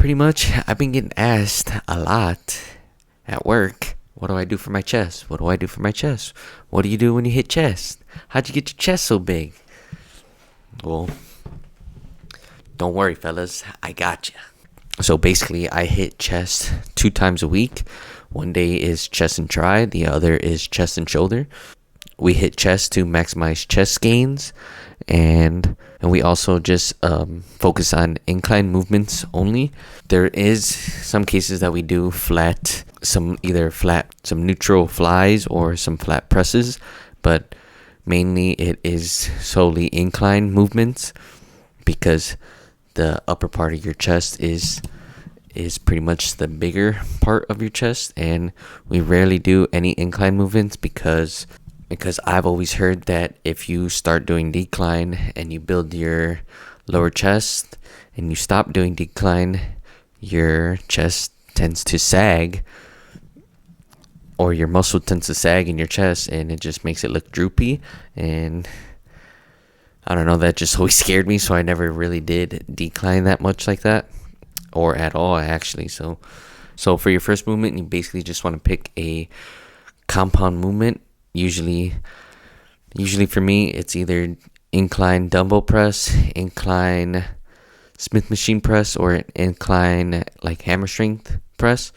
pretty much, I've been getting asked a lot at work. What do I do for my chest? What do I do for my chest? What do you do when you hit chest? How'd you get your chest so big? Well, don't worry, fellas. I got you. So basically, I hit chest 2 times a week. One day is chest and tri. The other is chest and shoulder. We hit chest to maximize chest gains, and we also just focus on incline movements only. There is some cases that we do some neutral flies or some flat presses, but mainly it is solely incline movements because the upper part of your chest is pretty much the bigger part of your chest, and we rarely do any incline movements because I've always heard that if you start doing decline and you build your lower chest and you stop doing decline, your chest tends to sag, or your muscle tends to sag in your chest, and it just makes it look droopy. And I don't know, that just always scared me, so I never really did decline that much like that, or at all actually. So for your first movement, you basically just want to pick a compound movement. Usually for me, it's either incline dumbbell press, incline Smith machine press, or incline like hammer strength press.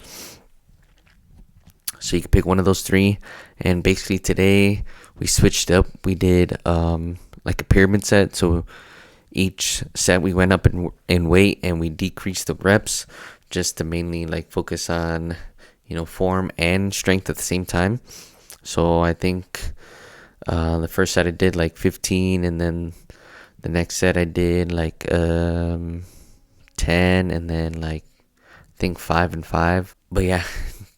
So you can pick one of those three. And basically today we switched up. We did like a pyramid set. So each set we went up in weight and we decreased the reps just to mainly like focus on, form and strength at the same time. So I think the first set I did like 15, and then the next set I did like 10, and then like I think 5 and 5. But yeah,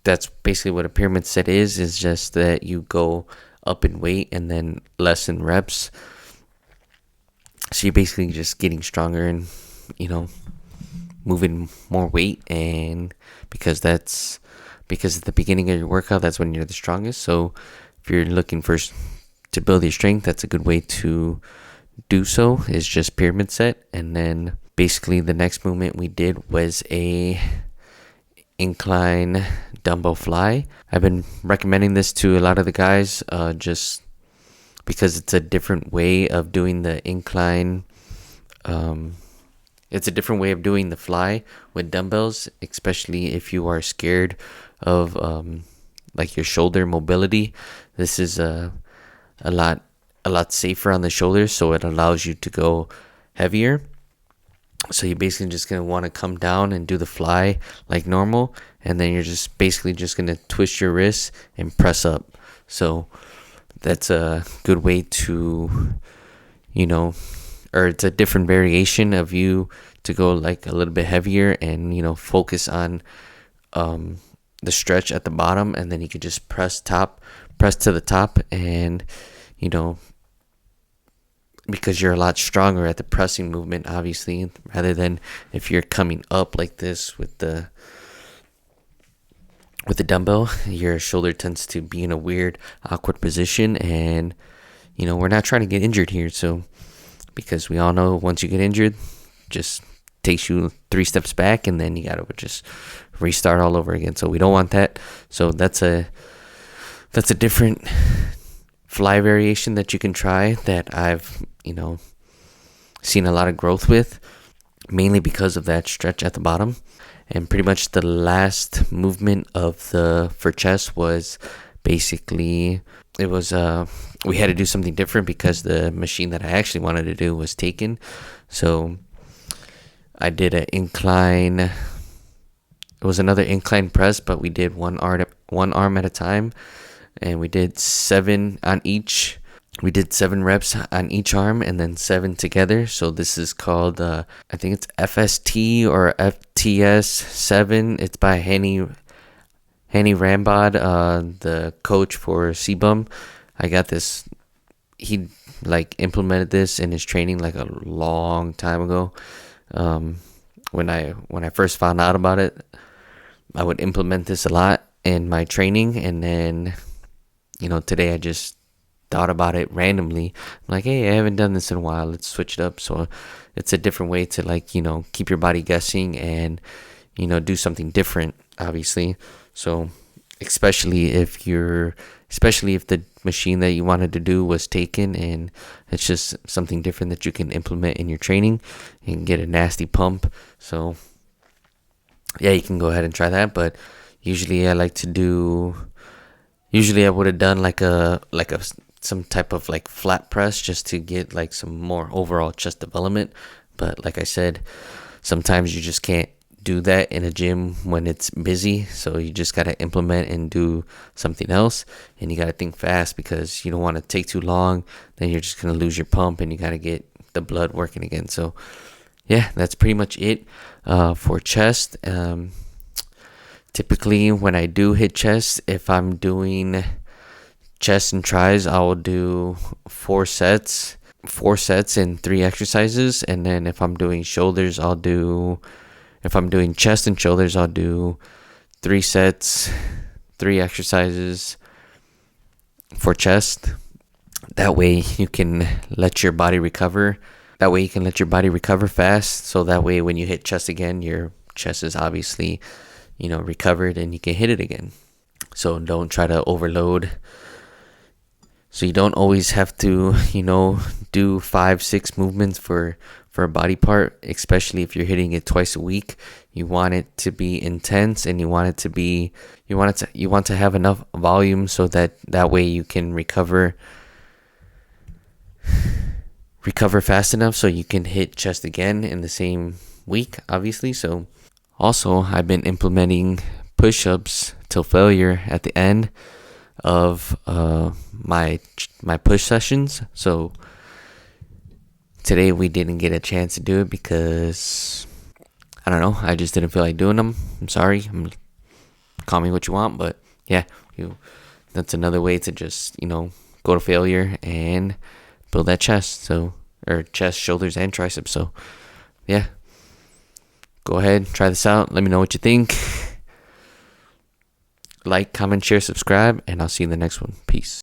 that's basically what a pyramid set is just that you go up in weight and then less in reps. So you're basically just getting stronger and, moving more weight, and because at the beginning of your workout, that's when you're the strongest. So if you're looking to build your strength, that's a good way to do so, is just pyramid set. And then basically the next movement we did was a incline dumbbell fly. I've been recommending this to a lot of the guys just because it's a different way of doing the incline. It's a different way of doing the fly with dumbbells, especially if you are scared of like your shoulder mobility. This is a lot safer on the shoulders, so it allows you to go heavier. So you're basically just going to want to come down and do the fly like normal, and then you're just basically just going to twist your wrists and press up. So that's a good way to, or it's a different variation of you to go like a little bit heavier and, focus on the stretch at the bottom, and then you could just press to the top, and, because you're a lot stronger at the pressing movement, obviously, rather than if you're coming up like this with the dumbbell, your shoulder tends to be in a weird, awkward position, and, we're not trying to get injured here. So, because we all know once you get injured, just takes you 3 steps back, and then you gotta just restart all over again. So we don't want that. So that's a different fly variation that you can try that I've, seen a lot of growth with, mainly because of that stretch at the bottom. And pretty much the last movement for chest was basically, it was, we had to do something different because the machine that I actually wanted to do was taken. So I did an incline. It was another incline press, but we did one arm at a time, and we did 7 on each. We did 7 reps on each arm and then 7 together. So this is called, I think it's FST or FTS 7. It's by Hani Rambod, the coach for CBUM. I got this. He implemented this in his training like a long time ago. When I first found out about it, I would implement this a lot in my training, and then, today I just thought about it randomly. I'm like, hey, I haven't done this in a while. Let's switch it up. So it's a different way to keep your body guessing and, do something different, obviously. So especially if the machine that you wanted to do was taken, and it's just something different that you can implement in your training and get a nasty pump. So yeah, you can go ahead and try that. But usually I would have done like a some type of like flat press just to get like some more overall chest development. But like I said, sometimes you just can't do that in a gym when it's busy, so you just got to implement and do something else, and you got to think fast because you don't want to take too long, then you're just going to lose your pump and you got to get the blood working again. So yeah, that's pretty much it for chest. Typically when I do hit chest, if I'm doing chest and tries, I will do 4 sets and 3 exercises. And then if I'm doing chest and shoulders, I'll do 3 sets, 3 exercises for chest. That way you can let your body recover. Fast. So that way when you hit chest again, your chest is obviously, recovered and you can hit it again. So don't try to overload. So you don't always have to, do 5-6 movements for a body part, especially if you're hitting it twice a week. You want it to be intense, and you want to have enough volume so that way you can recover fast enough so you can hit chest again in the same week, obviously. So also I've been implementing push-ups till failure at the end of my push sessions. So today we didn't get a chance to do it because I don't know, I just didn't feel like doing them. I'm sorry. Call me what you want, but yeah, that's another way to just go to failure and build that chest. Or chest, shoulders, and triceps. So yeah, go ahead, try this out. Let me know what you think. Like, comment, share, subscribe, and I'll see you in the next one. Peace.